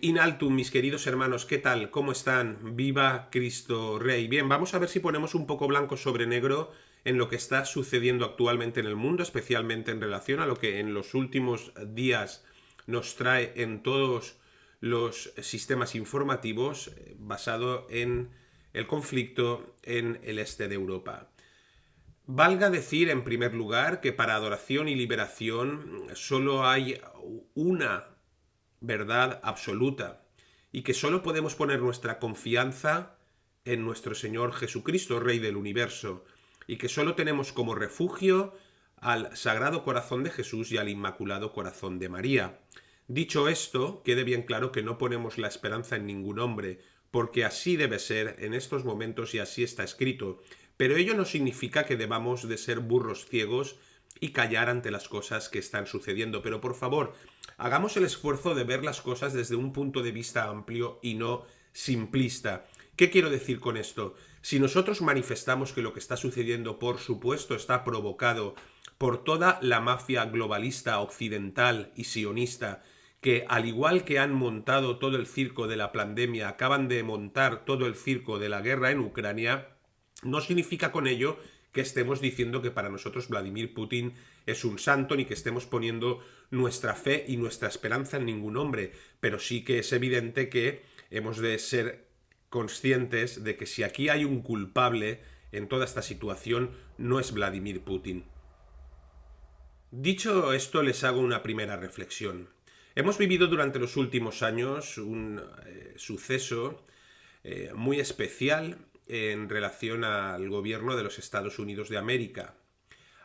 in altum, mis queridos hermanos, ¿qué tal? ¿Cómo están? ¡Viva Cristo Rey! Bien, vamos a ver si ponemos un poco blanco sobre negro en lo que está sucediendo actualmente en el mundo, especialmente en relación a lo que en los últimos días nos trae en todos los sistemas informativos basado en el conflicto en el este de Europa. Valga decir, en primer lugar, que para adoración y liberación solo hay una verdad absoluta y que solo podemos poner nuestra confianza en nuestro Señor Jesucristo, Rey del Universo, y que solo tenemos como refugio al Sagrado Corazón de Jesús y al Inmaculado Corazón de María. Dicho esto, quede bien claro que no ponemos la esperanza en ningún hombre, porque así debe ser en estos momentos y así está escrito. Pero ello no significa que debamos de ser burros ciegos y callar ante las cosas que están sucediendo. Pero por favor, hagamos el esfuerzo de ver las cosas desde un punto de vista amplio y no simplista. ¿Qué quiero decir con esto? Si nosotros manifestamos que lo que está sucediendo, por supuesto, está provocado por toda la mafia globalista occidental y sionista, que al igual que han montado todo el circo de la pandemia, acaban de montar todo el circo de la guerra en Ucrania, no significa con ello que estemos diciendo que para nosotros Vladimir Putin es un santo ni que estemos poniendo nuestra fe y nuestra esperanza en ningún hombre, pero sí que es evidente que hemos de ser conscientes de que si aquí hay un culpable en toda esta situación no es Vladimir Putin. Dicho esto, les hago una primera reflexión. Hemos vivido durante los últimos años un suceso muy especial en relación al gobierno de los Estados Unidos de América,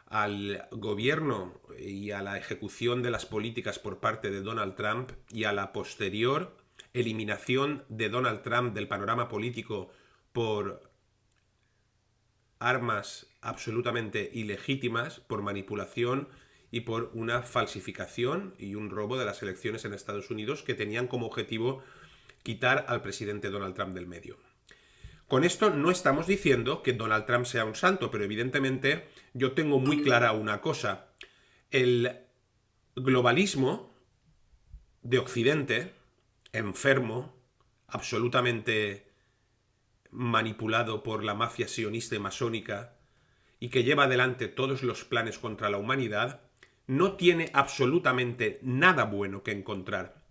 al gobierno y a la ejecución de las políticas por parte de Donald Trump y a la posterior eliminación de Donald Trump del panorama político por armas absolutamente ilegítimas, por manipulación y por una falsificación y un robo de las elecciones en Estados Unidos que tenían como objetivo quitar al presidente Donald Trump del medio. Con esto no estamos diciendo que Donald Trump sea un santo, pero evidentemente yo tengo muy clara una cosa. El globalismo de Occidente, enfermo, absolutamente manipulado por la mafia sionista y masónica, y que lleva adelante todos los planes contra la humanidad, no tiene absolutamente nada bueno que encontrar.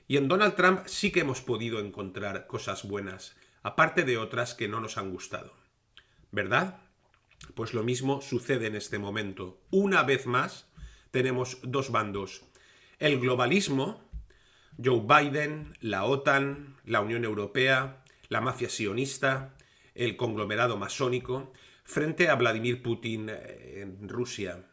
Y en Donald Trump sí que hemos podido encontrar cosas buenas, aparte de otras que no nos han gustado. ¿Verdad? Pues lo mismo sucede en este momento. Una vez más, tenemos dos bandos. El globalismo, Joe Biden, la OTAN, la Unión Europea, la mafia sionista, el conglomerado masónico, frente a Vladimir Putin en Rusia.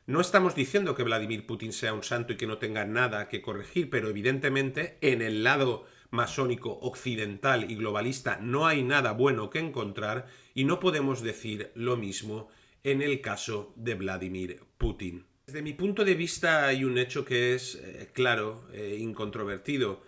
No estamos diciendo que Vladimir Putin sea un santo y que no tenga nada que corregir, pero evidentemente en el lado masónico occidental y globalista no hay nada bueno que encontrar y no podemos decir lo mismo en el caso de Vladimir Putin. Desde mi punto de vista hay un hecho que es claro, incontrovertido.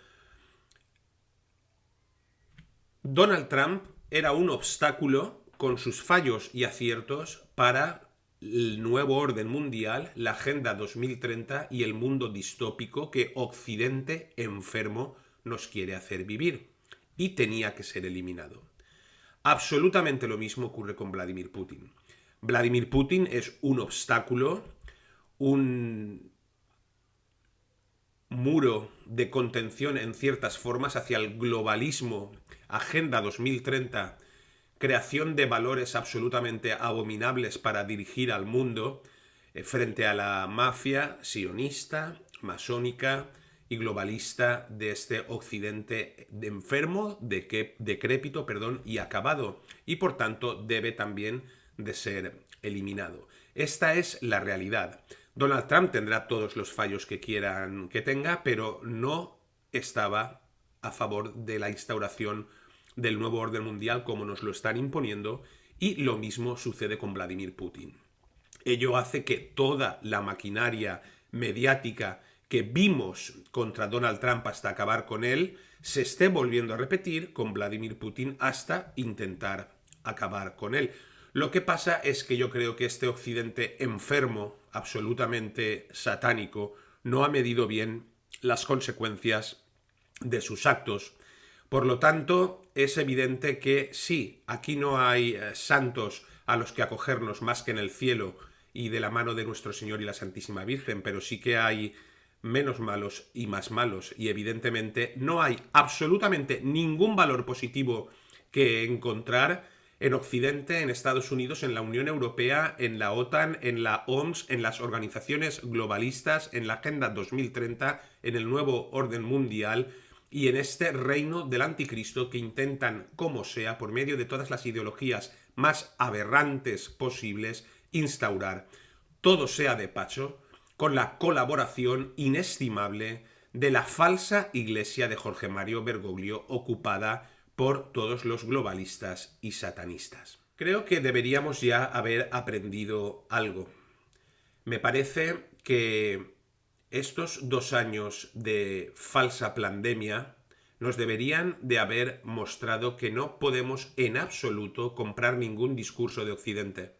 Donald Trump era un obstáculo con sus fallos y aciertos para el nuevo orden mundial, la Agenda 2030 y el mundo distópico que Occidente enfermo nos quiere hacer vivir. Y tenía que ser eliminado. Absolutamente lo mismo ocurre con Vladimir Putin. Vladimir Putin es un obstáculo, un muro de contención en ciertas formas hacia el globalismo, Agenda 2030, creación de valores absolutamente abominables para dirigir al mundo frente a la mafia sionista, masónica y globalista de este occidente enfermo, decrépito, y acabado, y por tanto debe también de ser eliminado. Esta es la realidad. Donald Trump tendrá todos los fallos que quieran que tenga, pero no estaba a favor de la instauración del nuevo orden mundial como nos lo están imponiendo, y lo mismo sucede con Vladimir Putin. Ello hace que toda la maquinaria mediática que vimos contra Donald Trump hasta acabar con él se esté volviendo a repetir con Vladimir Putin hasta intentar acabar con él. Lo que pasa es que yo creo que este occidente enfermo, absolutamente satánico, no ha medido bien las consecuencias de sus actos. Por lo tanto, es evidente que sí, aquí no hay santos a los que acogernos más que en el cielo y de la mano de nuestro Señor y la Santísima Virgen, pero sí que hay menos malos y más malos, y evidentemente no hay absolutamente ningún valor positivo que encontrar en Occidente, en Estados Unidos, en la Unión Europea, en la OTAN, en la OMS, en las organizaciones globalistas, en la Agenda 2030, en el nuevo orden mundial y en este reino del anticristo que intentan, como sea, por medio de todas las ideologías más aberrantes posibles, instaurar. Todo sea de paso, con la colaboración inestimable de la falsa iglesia de Jorge Mario Bergoglio, ocupada por todos los globalistas y satanistas. Creo que deberíamos ya haber aprendido algo. Me parece que estos 2 años de falsa pandemia nos deberían de haber mostrado que no podemos en absoluto comprar ningún discurso de Occidente.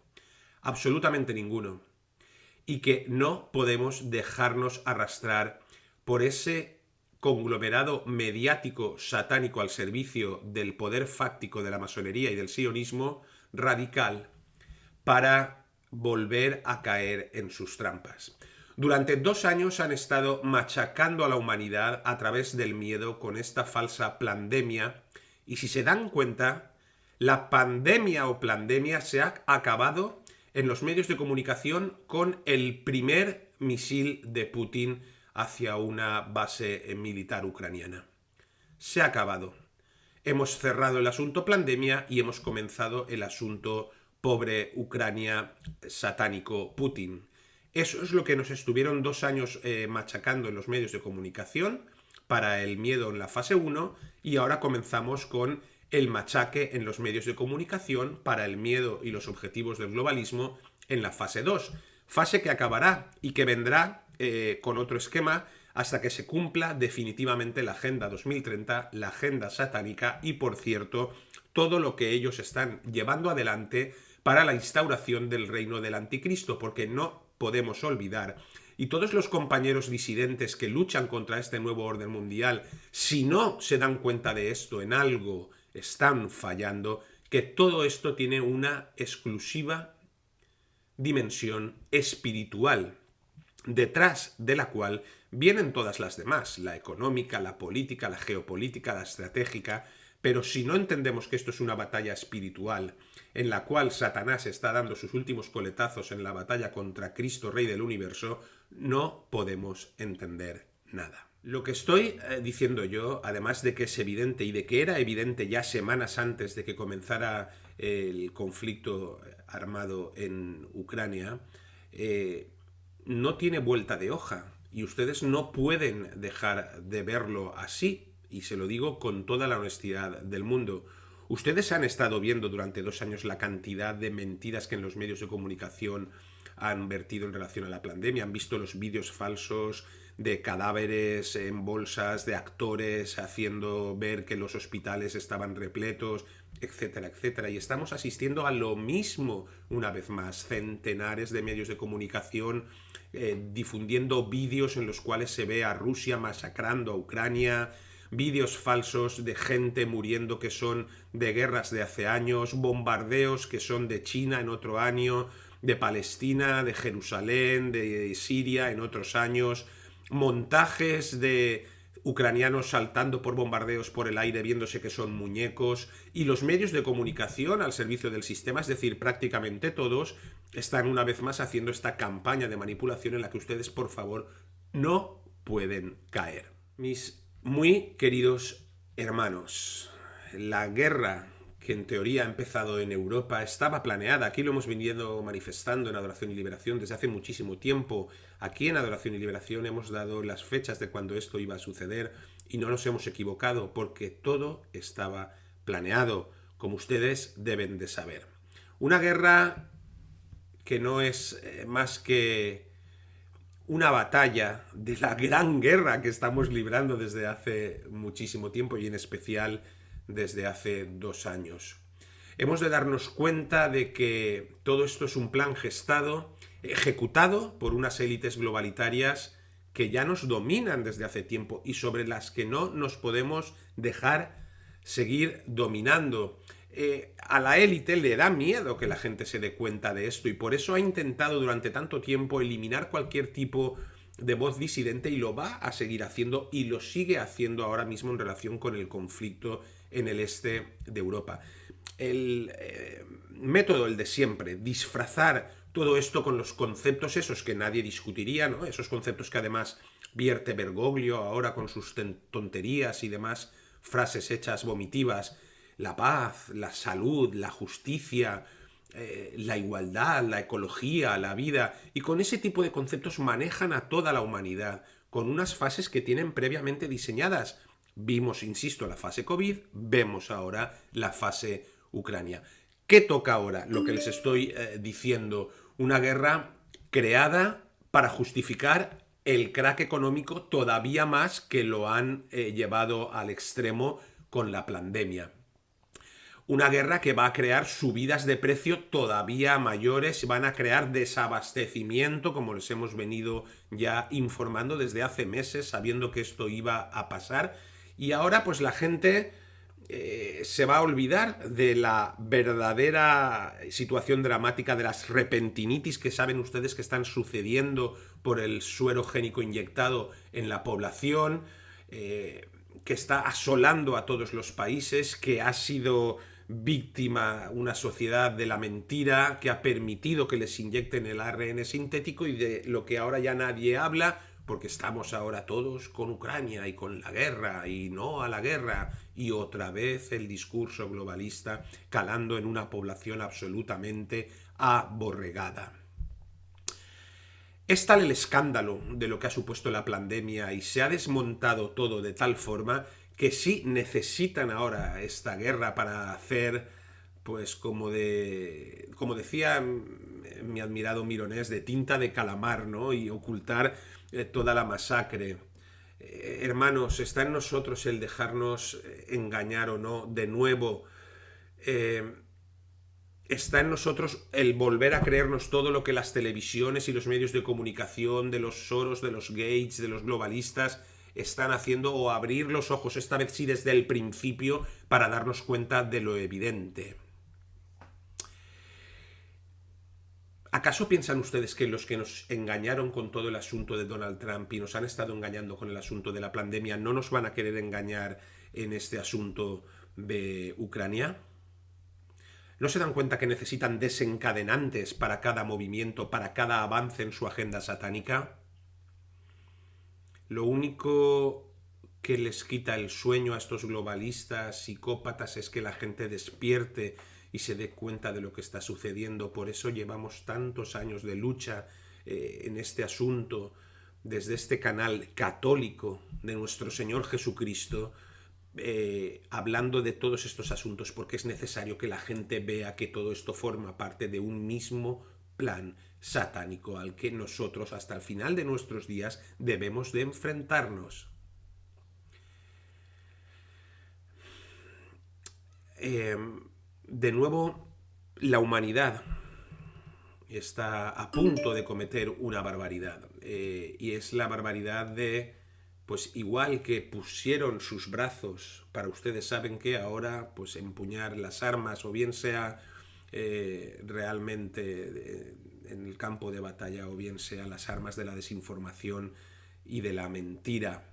Absolutamente ninguno. Y que no podemos dejarnos arrastrar por ese conglomerado mediático satánico al servicio del poder fáctico de la masonería y del sionismo radical para volver a caer en sus trampas. Durante 2 años han estado machacando a la humanidad a través del miedo con esta falsa pandemia, y si se dan cuenta, la pandemia o plandemia se ha acabado en los medios de comunicación con el primer misil de Putin hacia una base militar ucraniana. Se ha acabado. Hemos cerrado el asunto pandemia y hemos comenzado el asunto pobre Ucrania satánico Putin. Eso es lo que nos estuvieron 2 años machacando en los medios de comunicación para el miedo en la fase 1, y ahora comenzamos con el machaque en los medios de comunicación para el miedo y los objetivos del globalismo en la fase 2. Fase que acabará y que vendrá con otro esquema hasta que se cumpla definitivamente la Agenda 2030, la agenda satánica y, por cierto, todo lo que ellos están llevando adelante para la instauración del reino del anticristo, porque no podemos olvidar, y todos los compañeros disidentes que luchan contra este nuevo orden mundial, si no se dan cuenta de esto, en algo están fallando, que todo esto tiene una exclusiva dimensión espiritual, detrás de la cual vienen todas las demás, la económica, la política, la geopolítica, la estratégica, pero si no entendemos que esto es una batalla espiritual, en la cual Satanás está dando sus últimos coletazos en la batalla contra Cristo, Rey del Universo, no podemos entender nada. Lo que estoy diciendo yo, además de que es evidente y de que era evidente ya semanas antes de que comenzara el conflicto armado en Ucrania, no tiene vuelta de hoja y ustedes no pueden dejar de verlo así, y se lo digo con toda la honestidad del mundo. Ustedes han estado viendo durante 2 años la cantidad de mentiras que en los medios de comunicación han vertido en relación a la pandemia. Han visto los vídeos falsos de cadáveres en bolsas, de actores haciendo ver que los hospitales estaban repletos, etcétera, etcétera. Y estamos asistiendo a lo mismo una vez más. Centenares de medios de comunicación difundiendo vídeos en los cuales se ve a Rusia masacrando a Ucrania, vídeos falsos de gente muriendo que son de guerras de hace años, bombardeos que son de China en otro año, de Palestina, de Jerusalén, de Siria en otros años, montajes de ucranianos saltando por bombardeos por el aire viéndose que son muñecos, y los medios de comunicación al servicio del sistema, es decir, prácticamente todos, están una vez más haciendo esta campaña de manipulación en la que ustedes, por favor, no pueden caer. Mis muy queridos hermanos, la guerra que en teoría ha empezado en Europa estaba planeada. Aquí lo hemos venido manifestando en Adoración y Liberación desde hace muchísimo tiempo. Aquí en Adoración y Liberación hemos dado las fechas de cuando esto iba a suceder y no nos hemos equivocado, porque todo estaba planeado, como ustedes deben de saber. Una guerra que no es más que una batalla de la gran guerra que estamos librando desde hace muchísimo tiempo, y en especial desde hace 2 años. Hemos de darnos cuenta de que todo esto es un plan gestado, ejecutado por unas élites globalitarias que ya nos dominan desde hace tiempo y sobre las que no nos podemos dejar seguir dominando. A la élite le da miedo que la gente se dé cuenta de esto y por eso ha intentado durante tanto tiempo eliminar cualquier tipo de voz disidente y lo va a seguir haciendo y lo sigue haciendo ahora mismo en relación con el conflicto en el este de Europa. El método, el de siempre, disfrazar todo esto con los conceptos esos que nadie discutiría, ¿no? Esos conceptos que además vierte Bergoglio ahora con sus tonterías y demás frases hechas vomitivas, la paz, la salud, la justicia, la igualdad, la ecología, la vida, y con ese tipo de conceptos manejan a toda la humanidad, con unas fases que tienen previamente diseñadas. Vimos, insisto, la fase COVID, vemos ahora la fase Ucrania. ¿Qué toca ahora? Lo que les estoy diciendo, una guerra creada para justificar el crack económico todavía más que lo han llevado al extremo con la pandemia. Una guerra que va a crear subidas de precio todavía mayores, van a crear desabastecimiento, como les hemos venido ya informando desde hace meses, sabiendo que esto iba a pasar. Y ahora pues la gente se va a olvidar de la verdadera situación dramática de las repentinitis que saben ustedes que están sucediendo por el suero génico inyectado en la población, que está asolando a todos los países, que ha sido víctima una sociedad de la mentira, que ha permitido que les inyecten el ARN sintético y de lo que ahora ya nadie habla, porque estamos ahora todos con Ucrania y con la guerra y no a la guerra, y otra vez el discurso globalista calando en una población absolutamente aborregada. Es tal el escándalo de lo que ha supuesto la pandemia y se ha desmontado todo de tal forma que sí necesitan ahora esta guerra para hacer, pues como decía mi admirado Mironés, de tinta de calamar, ¿no? Y ocultar toda la masacre. Hermanos, está en nosotros el dejarnos engañar o no. De nuevo, está en nosotros el volver a creernos todo lo que las televisiones y los medios de comunicación, de los Soros, de los Gates, de los globalistas, están haciendo, o abrir los ojos, esta vez sí desde el principio, para darnos cuenta de lo evidente. ¿Acaso piensan ustedes que los que nos engañaron con todo el asunto de Donald Trump y nos han estado engañando con el asunto de la pandemia no nos van a querer engañar en este asunto de Ucrania? ¿No se dan cuenta que necesitan desencadenantes para cada movimiento, para cada avance en su agenda satánica? Lo único que les quita el sueño a estos globalistas, psicópatas, es que la gente despierte y se dé cuenta de lo que está sucediendo. Por eso llevamos tantos años de lucha en este asunto, desde este canal católico de nuestro Señor Jesucristo, hablando de todos estos asuntos, porque es necesario que la gente vea que todo esto forma parte de un mismo plan satánico al que nosotros hasta el final de nuestros días debemos de enfrentarnos. De nuevo, la humanidad está a punto de cometer una barbaridad, y es la barbaridad de, pues igual que pusieron sus brazos para ustedes saben que ahora, pues empuñar las armas, o bien sea realmente en el campo de batalla, o bien sea las armas de la desinformación y de la mentira.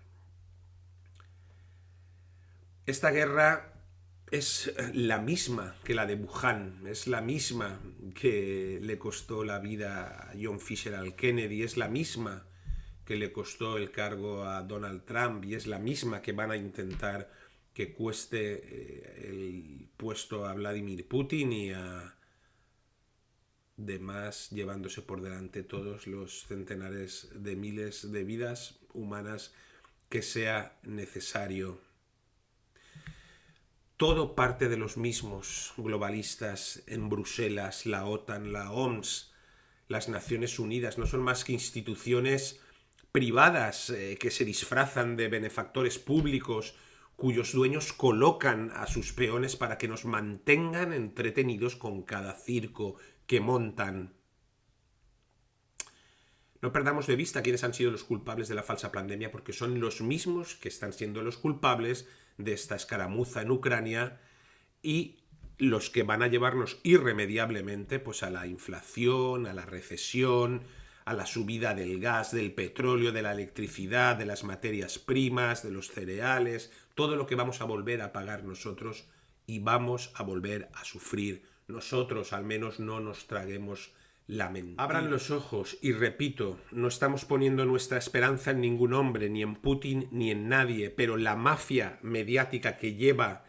Esta guerra es la misma que la de Wuhan, es la misma que le costó la vida a John Fisher al Kennedy, es la misma que le costó el cargo a Donald Trump y es la misma que van a intentar que cueste el puesto a Vladimir Putin y a demás, llevándose por delante todos los centenares de miles de vidas humanas que sea necesario. Todo parte de los mismos globalistas en Bruselas, la OTAN, la OMS, las Naciones Unidas. No son más que instituciones privadas que se disfrazan de benefactores públicos, cuyos dueños colocan a sus peones para que nos mantengan entretenidos con cada circo que montan. No perdamos de vista quiénes han sido los culpables de la falsa pandemia, porque son los mismos que están siendo los culpables de esta escaramuza en Ucrania y los que van a llevarnos irremediablemente pues a la inflación, a la recesión, a la subida del gas, del petróleo, de la electricidad, de las materias primas, de los cereales, todo lo que vamos a volver a pagar nosotros y vamos a volver a sufrir nosotros, al menos no nos traguemos la mentira. Abran los ojos y repito, no estamos poniendo nuestra esperanza en ningún hombre, ni en Putin, ni en nadie, pero la mafia mediática que lleva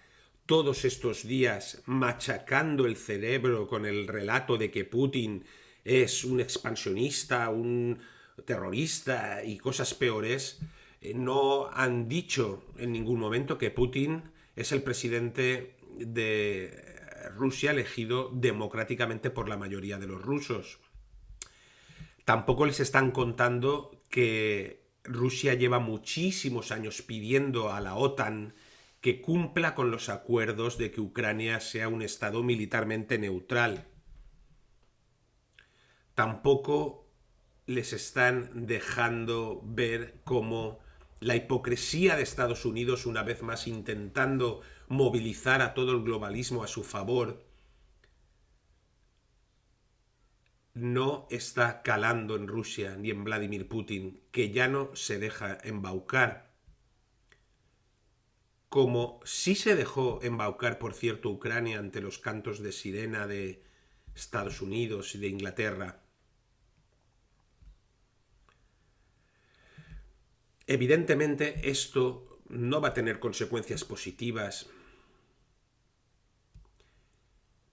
todos estos días machacando el cerebro con el relato de que Putin es un expansionista, un terrorista y cosas peores, no han dicho en ningún momento que Putin es el presidente de Rusia elegido democráticamente por la mayoría de los rusos. Tampoco les están contando que Rusia lleva muchísimos años pidiendo a la OTAN que cumpla con los acuerdos de que Ucrania sea un estado militarmente neutral. Tampoco les están dejando ver cómo la hipocresía de Estados Unidos, una vez más intentando movilizar a todo el globalismo a su favor, no está calando en Rusia ni en Vladimir Putin, que ya no se deja embaucar. Como sí se dejó embaucar, por cierto, Ucrania ante los cantos de sirena de Estados Unidos y de Inglaterra. Evidentemente esto no va a tener consecuencias positivas,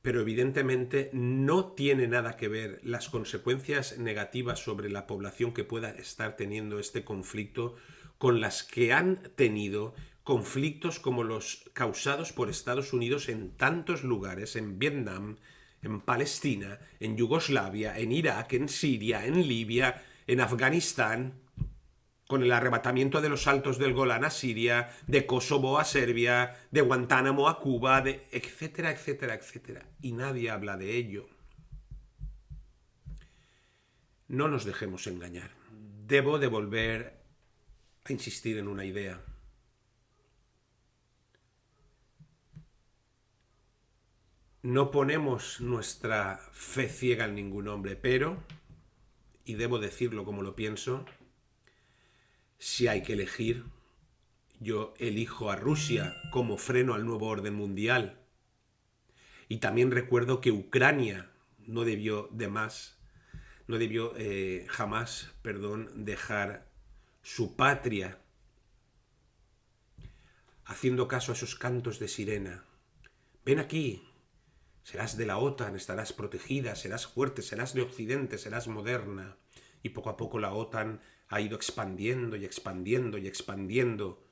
pero evidentemente no tiene nada que ver las consecuencias negativas sobre la población que pueda estar teniendo este conflicto con las que han tenido conflictos como los causados por Estados Unidos en tantos lugares, en Vietnam, en Palestina, en Yugoslavia, en Irak, en Siria, en Libia, en Afganistán, con el arrebatamiento de los altos del Golán a Siria, de Kosovo a Serbia, de Guantánamo a Cuba, de etcétera, etcétera, etcétera. Y nadie habla de ello. No nos dejemos engañar. Debo de volver a insistir en una idea. No ponemos nuestra fe ciega en ningún hombre, pero, y debo decirlo como lo pienso, si hay que elegir, yo elijo a Rusia como freno al nuevo orden mundial. Y también recuerdo que Ucrania no debió jamás, dejar su patria, haciendo caso a esos cantos de sirena. Ven aquí, serás de la OTAN, estarás protegida, serás fuerte, serás de Occidente, serás moderna. Y poco a poco la OTAN ha ido expandiendo y expandiendo y expandiendo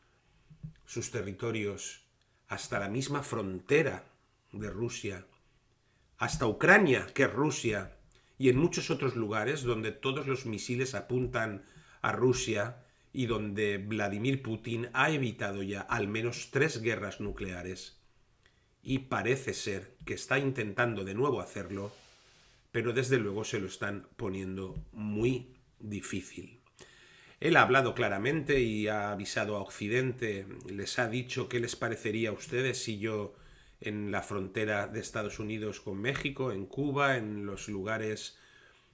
sus territorios hasta la misma frontera de Rusia, hasta Ucrania, que es Rusia, y en muchos otros lugares donde todos los misiles apuntan a Rusia y donde Vladimir Putin ha evitado ya al menos 3 guerras nucleares. Y parece ser que está intentando de nuevo hacerlo, pero desde luego se lo están poniendo muy difícil. Él ha hablado claramente y ha avisado a Occidente, les ha dicho qué les parecería a ustedes si yo en la frontera de Estados Unidos con México, en Cuba, en los lugares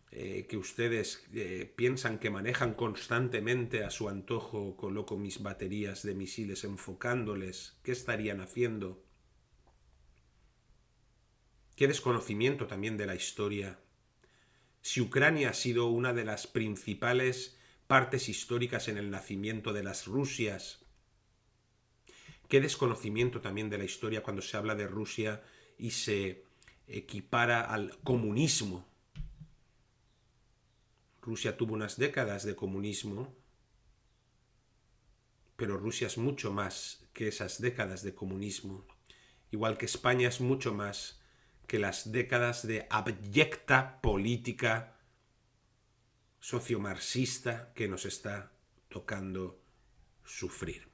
que ustedes piensan que manejan constantemente a su antojo, coloco mis baterías de misiles enfocándoles, ¿qué estarían haciendo? Qué desconocimiento también de la historia. Si Ucrania ha sido una de las principales partes históricas en el nacimiento de las Rusias, qué desconocimiento también de la historia cuando se habla de Rusia y se equipara al comunismo. Rusia tuvo unas décadas de comunismo, pero Rusia es mucho más que esas décadas de comunismo, igual que España es mucho más que las décadas de abyecta política sociomarxista que nos está tocando sufrir.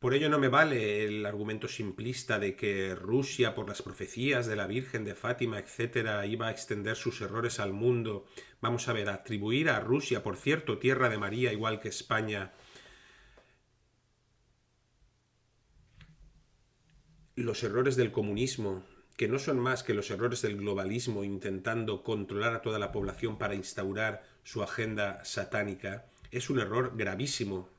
Por ello no me vale el argumento simplista de que Rusia, por las profecías de la Virgen de Fátima, etcétera, iba a extender sus errores al mundo. Vamos a ver, atribuir a Rusia, por cierto, tierra de María, igual que España, los errores del comunismo, que no son más que los errores del globalismo intentando controlar a toda la población para instaurar su agenda satánica, es un error gravísimo.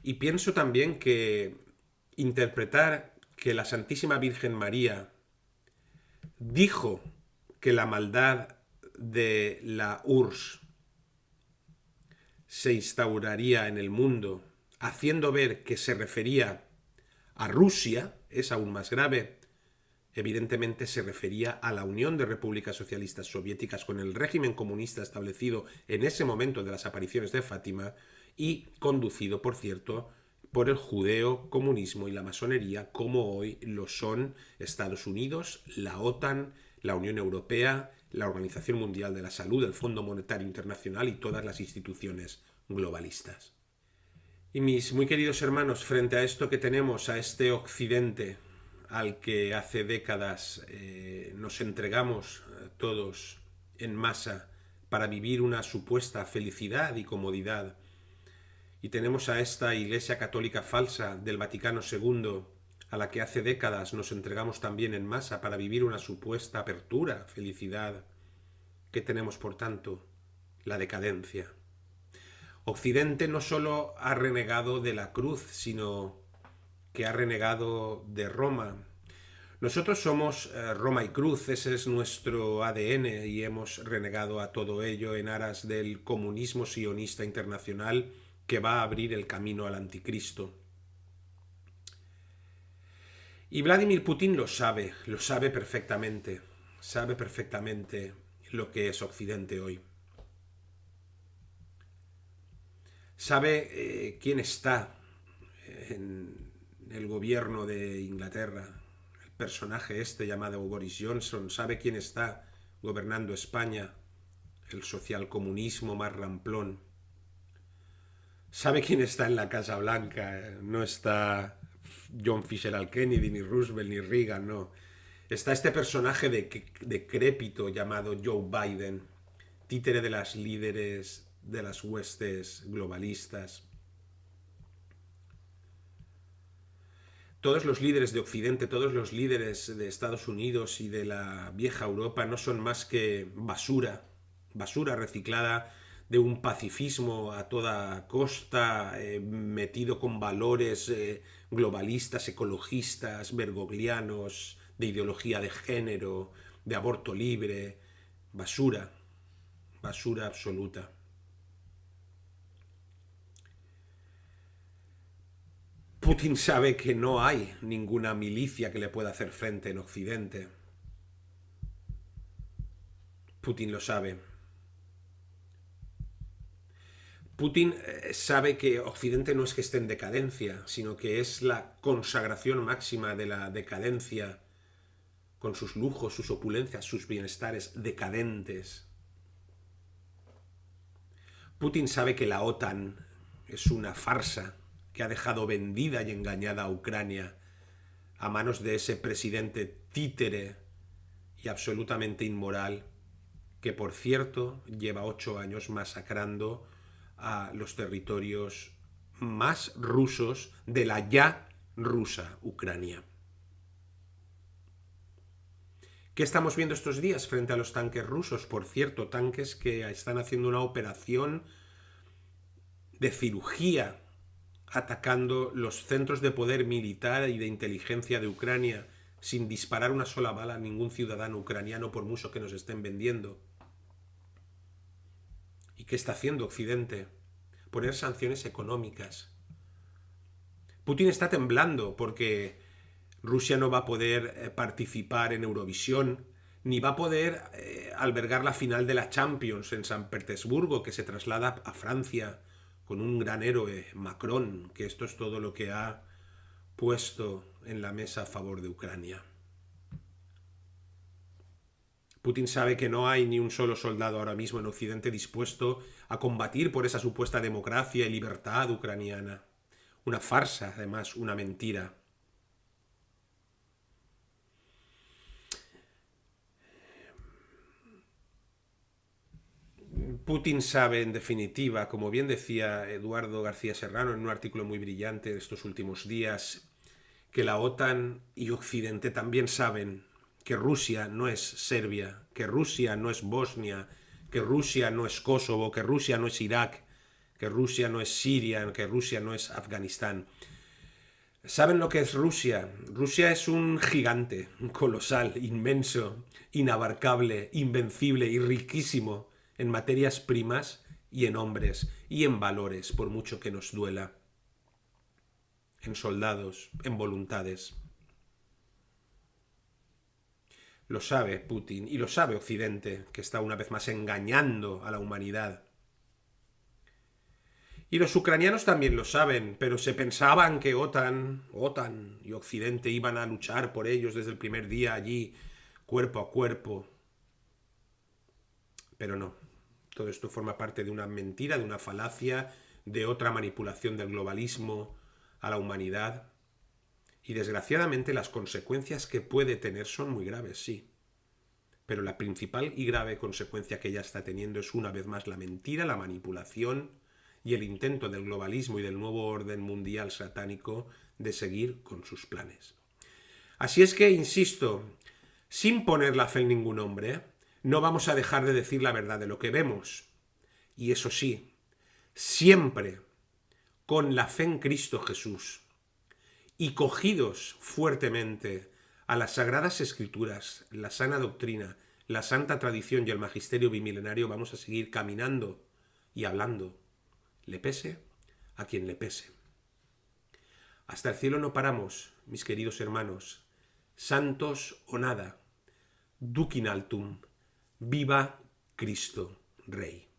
Y pienso también que interpretar que la Santísima Virgen María dijo que la maldad de la URSS se instauraría en el mundo, haciendo ver que se refería a Rusia, es aún más grave. Evidentemente se refería a la Unión de Repúblicas Socialistas Soviéticas con el régimen comunista establecido en ese momento de las apariciones de Fátima y conducido, por cierto, por el judeo-comunismo y la masonería, como hoy lo son Estados Unidos, la OTAN, la Unión Europea, la Organización Mundial de la Salud, el Fondo Monetario Internacional y todas las instituciones globalistas. Y mis muy queridos hermanos, frente a esto que tenemos, a este occidente al que hace décadas nos entregamos todos en masa para vivir una supuesta felicidad y comodidad, y tenemos a esta Iglesia Católica falsa del Vaticano II, a la que hace décadas nos entregamos también en masa para vivir una supuesta apertura, felicidad, ¿qué tenemos por tanto? La decadencia. Occidente no solo ha renegado de la cruz, sino que ha renegado de Roma. Nosotros somos Roma y cruz, ese es nuestro ADN y hemos renegado a todo ello en aras del comunismo sionista internacional que va a abrir el camino al anticristo. Y Vladimir Putin lo sabe perfectamente, sabe perfectamente lo que es Occidente hoy. Sabe quién está en el gobierno de Inglaterra, el personaje este llamado Boris Johnson, sabe quién está gobernando España, el socialcomunismo más ramplón. Sabe quién está en la Casa Blanca, no está John Fisher Kennedy, ni Roosevelt, ni Reagan, no. Está este personaje decrépito llamado Joe Biden, títere de las líderes de las huestes globalistas. Todos los líderes de Occidente, todos los líderes de Estados Unidos y de la vieja Europa no son más que basura, basura reciclada de un pacifismo a toda costa, metido con valores globalistas, ecologistas, bergoglianos, de ideología de género, de aborto libre, basura, basura absoluta. Putin sabe que no hay ninguna milicia que le pueda hacer frente en Occidente. Putin lo sabe. Putin sabe que Occidente no es que esté en decadencia, sino que es la consagración máxima de la decadencia, con sus lujos, sus opulencias, sus bienestares decadentes. Putin sabe que la OTAN es una farsa que ha dejado vendida y engañada a Ucrania a manos de ese presidente títere y absolutamente inmoral que, por cierto, lleva 8 años masacrando a los territorios más rusos de la ya rusa Ucrania. ¿Qué estamos viendo estos días frente a los tanques rusos? Por cierto, tanques que están haciendo una operación de cirugía atacando los centros de poder militar y de inteligencia de Ucrania sin disparar una sola bala a ningún ciudadano ucraniano por mucho que nos estén vendiendo. ¿Y qué está haciendo Occidente? Poner sanciones económicas. Putin está temblando porque Rusia no va a poder participar en Eurovisión, ni va a poder albergar la final de la Champions en San Petersburgo, que se traslada a Francia con un gran héroe, Macron, que esto es todo lo que ha puesto en la mesa a favor de Ucrania. Putin sabe que no hay ni un solo soldado ahora mismo en Occidente dispuesto a combatir por esa supuesta democracia y libertad ucraniana. una farsa, además, una mentira. Putin sabe, en definitiva, como bien decía Eduardo García Serrano en un artículo muy brillante de estos últimos días, que la OTAN y Occidente también saben que Rusia no es Serbia, que Rusia no es Bosnia, que Rusia no es Kosovo, que Rusia no es Irak, que Rusia no es Siria, que Rusia no es Afganistán. ¿Saben lo que es Rusia? Rusia es un gigante, colosal, inmenso, inabarcable, invencible y riquísimo en materias primas y en hombres y en valores, por mucho que nos duela, en soldados, en voluntades. Lo sabe Putin y lo sabe Occidente, que está una vez más engañando a la humanidad. Y los ucranianos también lo saben, pero se pensaban que OTAN y Occidente iban a luchar por ellos desde el primer día allí, cuerpo a cuerpo. Pero no. Todo esto forma parte de una mentira, de una falacia, de otra manipulación del globalismo a la humanidad. Y desgraciadamente las consecuencias que puede tener son muy graves, sí. Pero la principal y grave consecuencia que ella está teniendo es una vez más la mentira, la manipulación y el intento del globalismo y del nuevo orden mundial satánico de seguir con sus planes. Así es que, insisto, sin poner la fe en ningún hombre, no vamos a dejar de decir la verdad de lo que vemos. Y eso sí, siempre con la fe en Cristo Jesús y cogidos fuertemente a las sagradas escrituras, la sana doctrina, la santa tradición y el magisterio bimilenario, vamos a seguir caminando y hablando, le pese a quien le pese. Hasta el cielo no paramos, mis queridos hermanos, santos o nada, duc in altum, viva Cristo Rey.